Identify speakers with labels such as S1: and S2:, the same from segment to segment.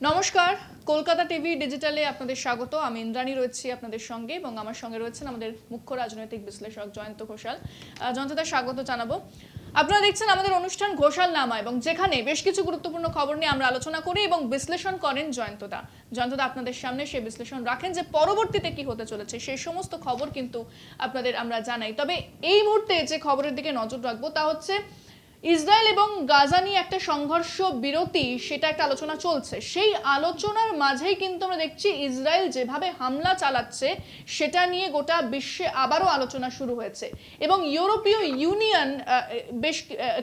S1: নমস্কার, কলকাতা টিভি ডিজিটালে আপনাদের স্বাগত। আমি ইন্দ্রাণী রয়েছি আপনাদের সঙ্গে এবং আমার সঙ্গে রয়েছেন আমাদের মুখ্য রাজনৈতিক বিশ্লেষক জয়ন্ত ঘোষাল। জয়ন্তদা, স্বাগত জানাবো। আপনারা দেখছেন আমাদের অনুষ্ঠান ঘোষাল নামা, এবং যেখানে বেশ কিছু গুরুত্বপূর্ণ খবর নিয়ে আমরা আলোচনা করি এবং বিশ্লেষণ করেন জয়ন্তদা। জয়ন্তদা আপনাদের সামনে সেই বিশ্লেষণ রাখেন যে পরবর্তীতে কি হতে চলেছে সেই সমস্ত খবর কিন্তু আপনাদের আমরা জানাই। তবে এই মুহূর্তে যে খবরের দিকে নজর রাখবো তা হচ্ছে ইসরায়েল এবং গাজা নিয়ে একটা সংঘর্ষ বিরতি, সেটা একটা আলোচনা চলছে। সেই আলোচনার মাঝেই কিন্তু আমরা দেখছি ইসরায়েল যেভাবে হামলা চালাচ্ছে সেটা নিয়ে গোটা বিশ্বে আবারও আলোচনা শুরু হয়েছে এবং ইউরোপীয় ইউনিয়ন বেশ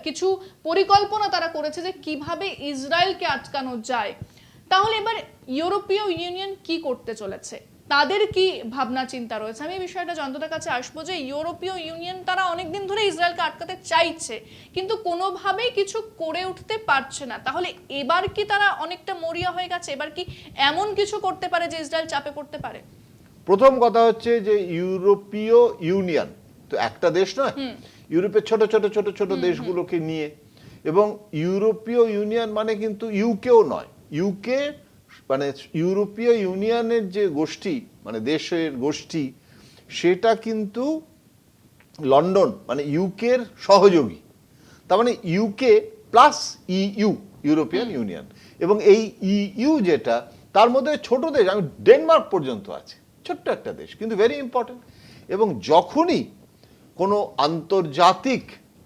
S1: কিছু পরিকল্পনা তারা করেছে যে কিভাবে ইসরায়েলকে আটকানো যায়। তাহলে এবার ইউরোপীয় ইউনিয়ন কি করতে চলেছে, তাদের কি ভাবনা চিন্তা রয়েছে? আমি এই বিষয়টা জয়ন্তদার কাছে আসবো যে ইউরোপীয় ইউনিয়ন তারা অনেকদিন ধরে ইসরায়েলকে আটকাতে চাইছে কিন্তু কোনোভাবেই কিছু করে উঠতে পারছে না। তাহলে এবার কি তারা অনেকটা মরিয়া হয়ে গেছে? এবার কি এমন কিছু করতে পারে যে ইসরায়েল চাপে পড়তে পারে?
S2: প্রথম কথা হচ্ছে যে ইউরোপীয় ইউনিয়ন তো একটা দেশ নয়, ইউরোপের ছোট ছোট ছোট ছোট দেশগুলোকে নিয়ে, এবং ইউরোপীয় ইউনিয়ন মানে কিন্তু ইউকেও নয়। ইউকে মানে ইউরোপীয় ইউনিয়নের যে গোষ্ঠী, মানে দেশের গোষ্ঠী, সেটা কিন্তু লন্ডন মানে ইউকের সহযোগী। তার মানে UK plus EU, European union. এবং এই ইইউ যেটা, তার মধ্যে ছোট দেশ, আমি ডেনমার্ক পর্যন্ত আছে, ছোট্ট একটা দেশ কিন্তু ভেরি ইম্পর্টেন্ট। এবং যখনই কোনো আন্তর্জাতিক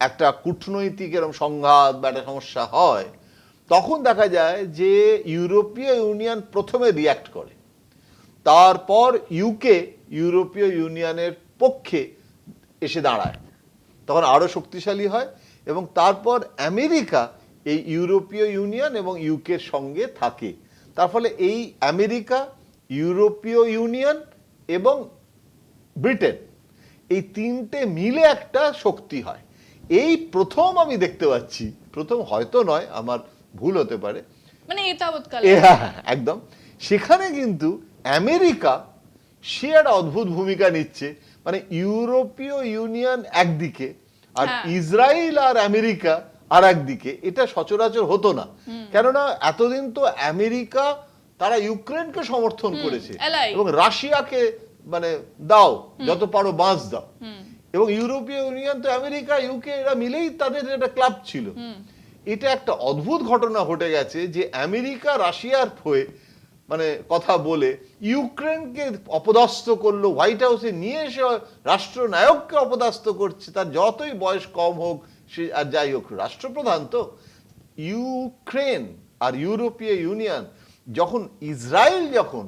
S2: একটা কূটনৈতিক এরকম সংঘাত বা একটা সমস্যা হয়, তখন দেখা যায় যে ইউরোপীয় ইউনিয়ন প্রথমে রিয়্যাক্ট করে, তারপর ইউকে ইউরোপীয় ইউনিয়নের পক্ষে এসে দাঁড়ায়, তখন আরও শক্তিশালী হয়, এবং তারপর আমেরিকা এই ইউরোপীয় ইউনিয়ন এবং ইউকের সঙ্গে থাকে। তার ফলে এই আমেরিকা, ইউরোপীয় ইউনিয়ন এবং ব্রিটেন, এই তিনটে মিলে একটা শক্তি হয়। এই প্রথম আমি দেখতে পাচ্ছি, প্রথম হয়তো নয়, আমার ভুল হতে পারে,
S1: মানে এতাবৎকালে
S2: একদম সেখানে কিন্তু আমেরিকা সে একটা অদ্ভুত ভূমিকা নিচ্ছে। মানে ইউরোপীয় ইউনিয়ন একদিকে আর ইসরায়েল আর আমেরিকা আর একদিকে, এটা সচরাচর হতো না। কেননা এতদিন তো আমেরিকা তারা ইউক্রেনকে সমর্থন করেছে এবং রাশিয়াকে মানে দাও যত পারো বাঁশ দাও, এবং ইউরোপীয় ইউনিয়ন তো আমেরিকা ইউকে এরা মিলেই তাদের একটা ক্লাব ছিল। এটা একটা অদ্ভুত ঘটনা ঘটে গেছে যে আমেরিকা রাশিয়ার হয়ে মানে কথা বলে ইউক্রেনকে অপদস্থ করলো, হোয়াইট হাউসে নিয়ে এসে রাষ্ট্রনায়ককে অপদস্থ করছে, তার যতই বয়স কম হোক সে আর যাই হোক রাষ্ট্রপ্রধান। তো ইউক্রেন আর ইউরোপীয় ইউনিয়ন যখন ইসরায়েল যখন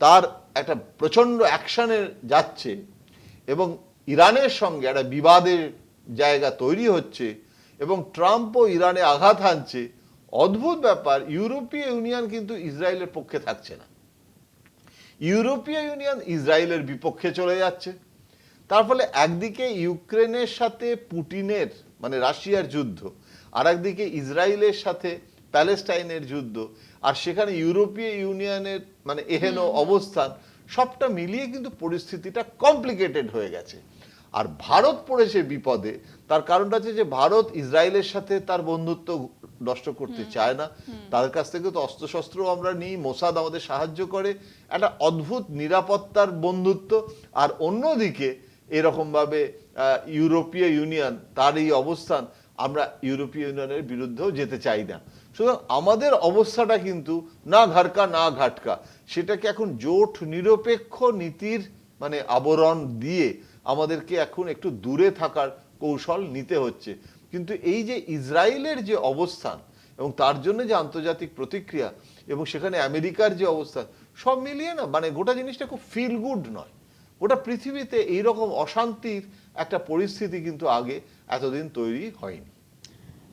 S2: তার একটা প্রচণ্ড অ্যাকশনে যাচ্ছে এবং ইরানের সঙ্গে একটা বিবাদের জায়গা তৈরি হচ্ছে এবং ট্রাম্পও ইরানে আঘাত হানছে, অদ্ভুত ব্যাপার, ইউরোপীয় ইউনিয়ন কিন্তু ইসরায়েলের পক্ষে থাকছে না, ইউরোপীয় ইউনিয়ন ইসরায়েলের বিপক্ষে চলে যাচ্ছে। তার ফলে একদিকে ইউক্রেনের সাথে পুটিনের মানে রাশিয়ার যুদ্ধ, আর একদিকে ইসরায়েলের সাথে প্যালেস্টাইনের যুদ্ধ, আর সেখানে ইউরোপীয় ইউনিয়নের মানে এহেন অবস্থান, সবটা মিলিয়ে কিন্তু পরিস্থিতিটা কমপ্লিকেটেড হয়ে গেছে। আর ভারত পড়েছে বিপদে। তার কারণটা হচ্ছে যে ভারত ইসরায়েলের সাথে তার বন্ধুত্ব নষ্ট করতে চায় না, তাদের কাছ থেকে তো অস্ত্রশস্ত্র আমরা নিই, মোসাদ আমাদের সাহায্য করে, একটা অদ্ভুত নিরাপত্তার বন্ধুত্ব। আর অন্যদিকে এরকমভাবে ইউরোপীয় ইউনিয়ন তার এই অবস্থান, আমরা ইউরোপীয় ইউনিয়নের বিরুদ্ধেও যেতে চাই না। সুতরাং আমাদের অবস্থাটা কিন্তু না ঘাটকা না ঘাটকা, সেটাকে এখন জোট নিরপেক্ষ নীতির মানে আবরণ দিয়ে আমাদেরকে এখন একটু দূরে থাকার কৌশল নিতে হচ্ছে। কিন্তু এই যে ইসরায়েলের যে অবস্থান এবং তার জন্য যে আন্তর্জাতিক প্রতিক্রিয়া এবং সেখানে আমেরিকার যে অবস্থান, সব মিলিয়ে না মানে গোটা জিনিসটা খুব ফিল গুড নয়। গোটা পৃথিবীতে এইরকম অশান্তির একটা পরিস্থিতি কিন্তু আগে এতদিন তৈরি হয়নি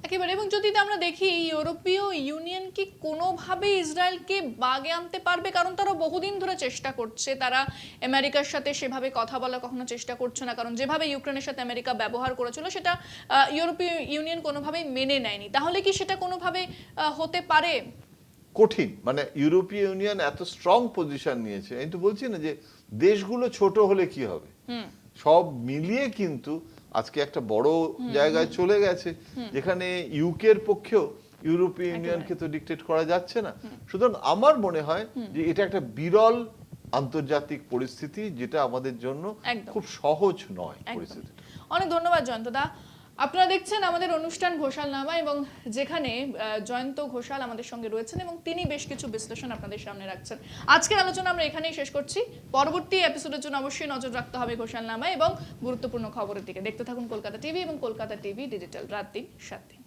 S1: একেবারে। এবং যদি আমরা দেখি ইউরোপীয় ইউনিয়ন কি কোনোভাবে ইসরায়েলকে বাগে আনতে পারবে? কারণ তারা বহুদিন ধরে চেষ্টা করছে, তারা আমেরিকার সাথে সেভাবে কথা বলার কখনো চেষ্টা করছে না, কারণ যেভাবে ইউক্রেনের সাথে আমেরিকা ব্যবহার করেছিল সেটা ইউরোপীয় ইউনিয়ন কোনোভাবেই মেনে নেয়নি। তাহলে কি সেটা কোনোভাবে হতে পারে?
S2: কঠিন। মানে ইউরোপীয় ইউনিয়ন এত স্ট্রং পজিশন নিয়েছে, আমি তো বলছি না যে দেশগুলো ছোট হলে কি হবে, সব মিলিয়ে কিন্তু আজকে একটা বড় জায়গায় চলে গেছে, যেখানে ইউকের পক্ষেও ইউরোপীয় ইউনিয়নকে তো ডিকটেট করা যাচ্ছে না। সুতরাং আমার মনে হয় যে এটা একটা বিরল আন্তর্জাতিক পরিস্থিতি, যেটা আমাদের জন্য
S1: একদম।
S2: খুব সহজ নয়
S1: একদম।
S2: পরিস্থিতি।
S1: অনেক ধন্যবাদ জয়ন্তদা। আপনারা দেখছেন আমাদের অনুষ্ঠান ঘোষালনামা, এবং যেখানে জয়ন্ত ঘোষাল আমাদের সঙ্গে রয়েছেন এবং তিনি বেশ কিছু বিশ্লেষণ আপনাদের সামনে রাখছেন। আজকের আলোচনা আমরা এখানেই শেষ করছি। পরবর্তী এপিসোডের জন্য অবশ্যই নজর রাখতে হবে ঘোষালনামা এবং গুরুত্বপূর্ণ খবরের দিকে। দেখতে থাকুন কলকাতা টিভি এবং কলকাতা টিভি ডিজিটাল, রাত দিন 7 দিন।